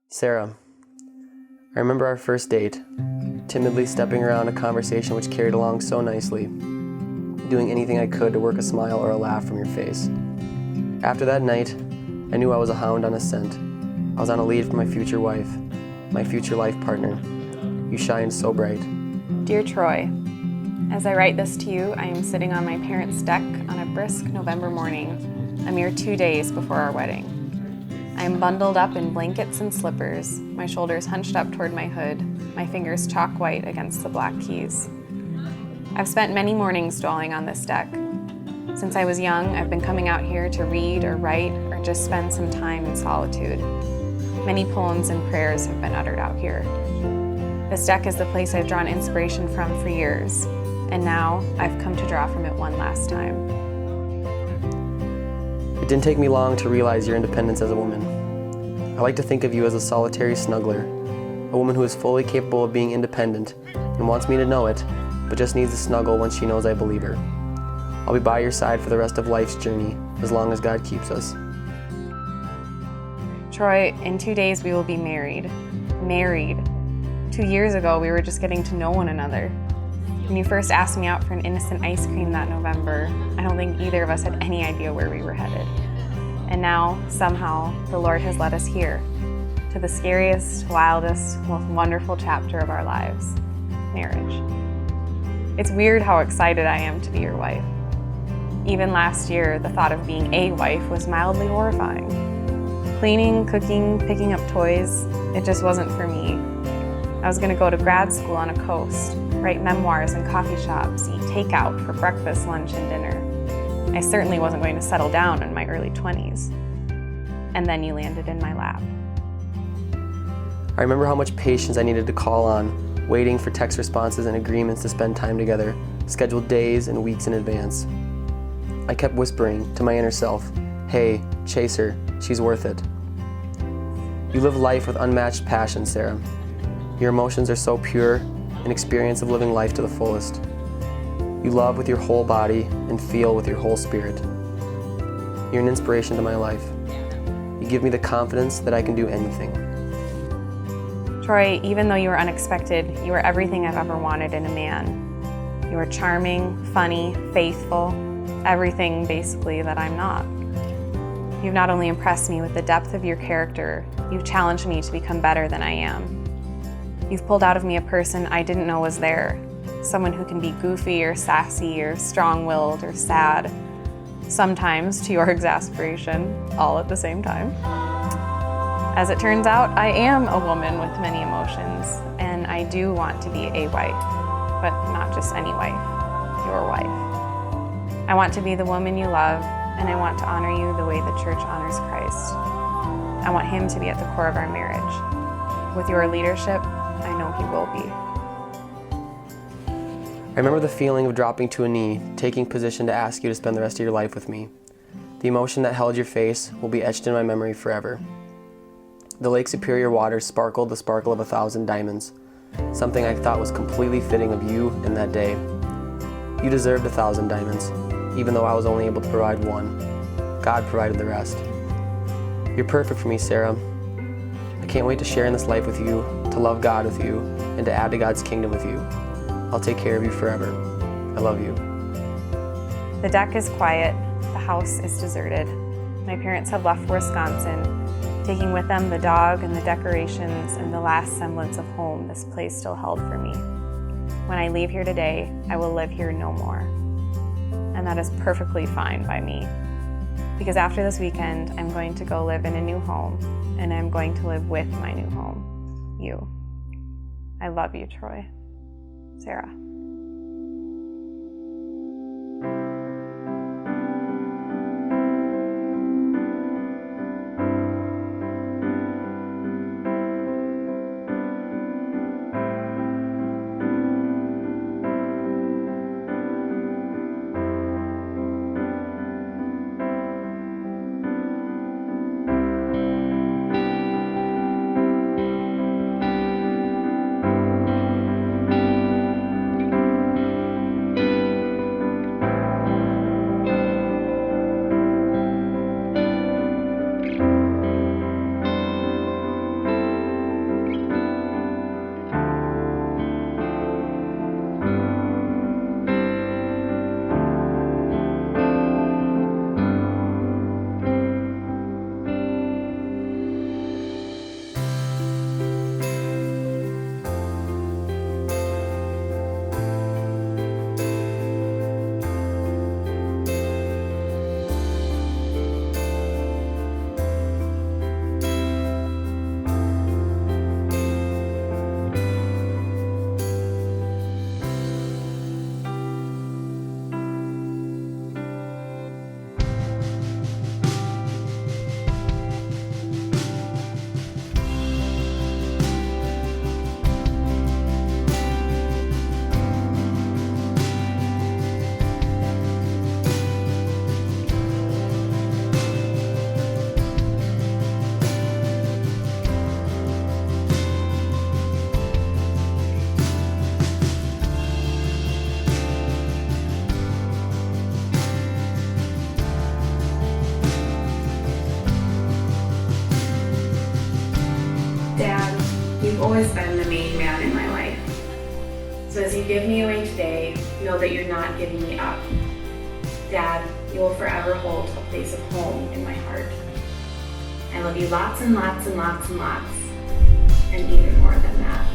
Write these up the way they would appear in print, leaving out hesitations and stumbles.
Sarah, I remember our first date, timidly stepping around a conversation which carried along so nicely, doing anything I could to work a smile or a laugh from your face. After that night, I knew I was a hound on a scent. I was on a lead for my future wife, my future life partner. You shined so bright. Dear Troy, as I write this to you, I am sitting on my parents' deck on a brisk November morning, a mere 2 days before our wedding. I am bundled up in blankets and slippers, my shoulders hunched up toward my hood, my fingers chalk white against the black keys. I've spent many mornings dwelling on this deck. Since I was young, I've been coming out here to read or write or just spend some time in solitude. Many poems and prayers have been uttered out here. This deck is the place I've drawn inspiration from for years, and now I've come to draw from it one last time. It didn't take me long to realize your independence as a woman. I like to think of you as a solitary snuggler, a woman who is fully capable of being independent and wants me to know it, but just needs to snuggle once she knows I believe her. I'll be by your side for the rest of life's journey, as long as God keeps us. Troy, in 2 days we will be married. Married. 2 years ago, we were just getting to know one another. When you first asked me out for an innocent ice cream that November, I don't think either of us had any idea where we were headed. And now, somehow, the Lord has led us here, to the scariest, wildest, most wonderful chapter of our lives, marriage. It's weird how excited I am to be your wife. Even last year, the thought of being a wife was mildly horrifying. Cleaning, cooking, picking up toys, it just wasn't for me. I was gonna go to grad school on a coast, write memoirs in coffee shops, eat takeout for breakfast, lunch, and dinner. I certainly wasn't going to settle down in my early 20s. And then you landed in my lap. I remember how much patience I needed to call on, waiting for text responses and agreements to spend time together, scheduled days and weeks in advance. I kept whispering to my inner self, "Hey, chase her, she's worth it." You live life with unmatched passion, Sarah. Your emotions are so pure, an experience of living life to the fullest. You love with your whole body and feel with your whole spirit. You're an inspiration to my life. You give me the confidence that I can do anything. Troy, even though you were unexpected, you are everything I've ever wanted in a man. You are charming, funny, faithful, everything basically that I'm not. You've not only impressed me with the depth of your character, you've challenged me to become better than I am. You've pulled out of me a person I didn't know was there, someone who can be goofy or sassy or strong-willed or sad, sometimes to your exasperation, all at the same time. As it turns out, I am a woman with many emotions, and I do want to be a wife, but not just any wife, your wife. I want to be the woman you love, and I want to honor you the way the church honors Christ. I want him to be at the core of our marriage. With your leadership, I know he will be. I remember the feeling of dropping to a knee, taking position to ask you to spend the rest of your life with me. The emotion that held your face will be etched in my memory forever. The Lake Superior waters sparkled the sparkle of 1,000 diamonds, something I thought was completely fitting of you in that day. You deserved 1,000 diamonds, even though I was only able to provide one. God provided the rest. You're perfect for me, Sarah. I can't wait to share in this life with you, to love God with you, and to add to God's kingdom with you. I'll take care of you forever. I love you. The deck is quiet, the house is deserted. My parents have left for Wisconsin, taking with them the dog and the decorations and the last semblance of home this place still held for me. When I leave here today, I will live here no more. And that is perfectly fine by me. Because after this weekend, I'm going to go live in a new home, and I'm going to live with my new home, you. I love you, Troy. Sarah. always been the main man in my life. So as you give me away today, know that you're not giving me up. Dad, you will forever hold a place of home in my heart. I love you lots and lots and lots and lots, and even more than that.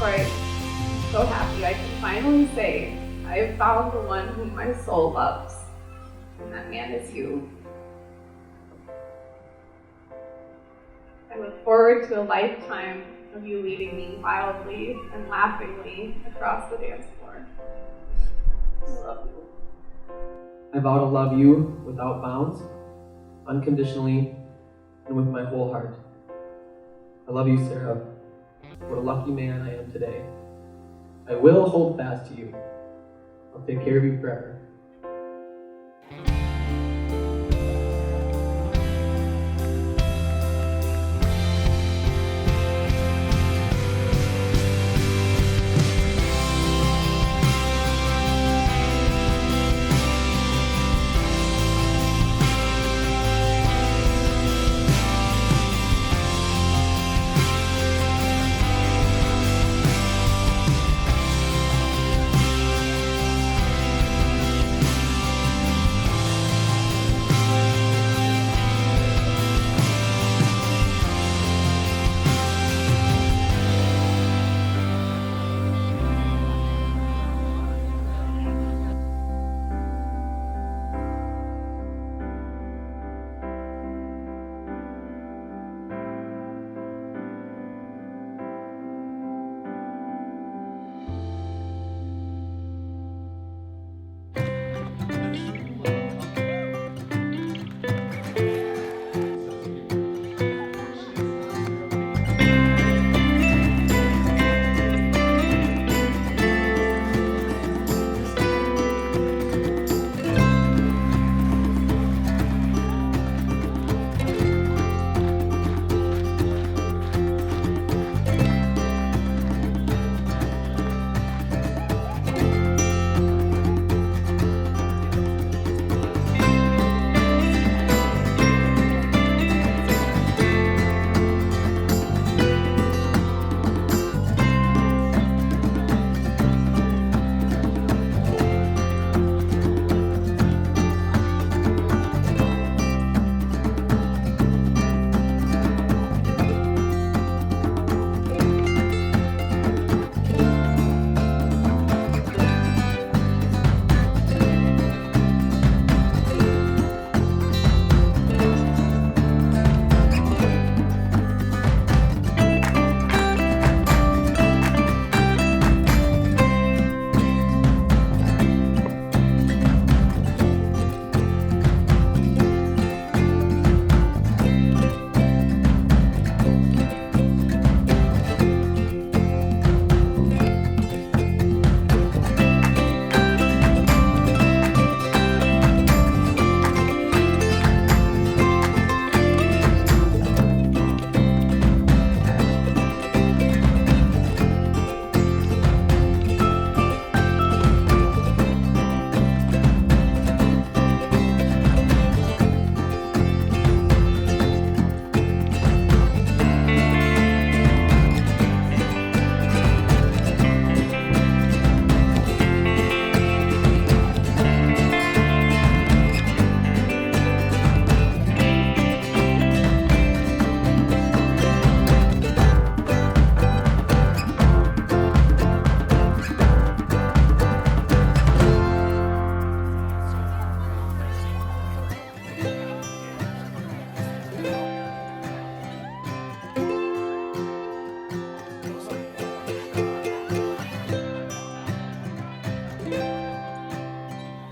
Right. So happy I can finally say I have found the one whom my soul loves, and that man is you. I look forward to a lifetime of you leading me wildly and laughingly across the dance floor. I love you. I vow to love you without bounds, unconditionally, and with my whole heart. I love you, Sarah. What a lucky man I am today. I will hold fast to you. I'll take care of you forever.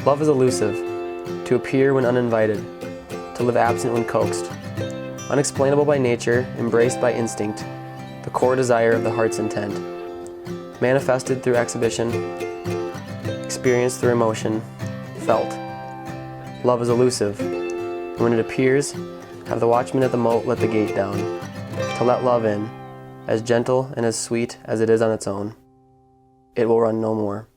Love is elusive, to appear when uninvited, to live absent when coaxed. Unexplainable by nature, embraced by instinct, the core desire of the heart's intent. Manifested through exhibition, experienced through emotion, felt. Love is elusive. When when it appears, have the watchman at the moat let the gate down, to let love in, as gentle and as sweet as it is on its own. It will run no more.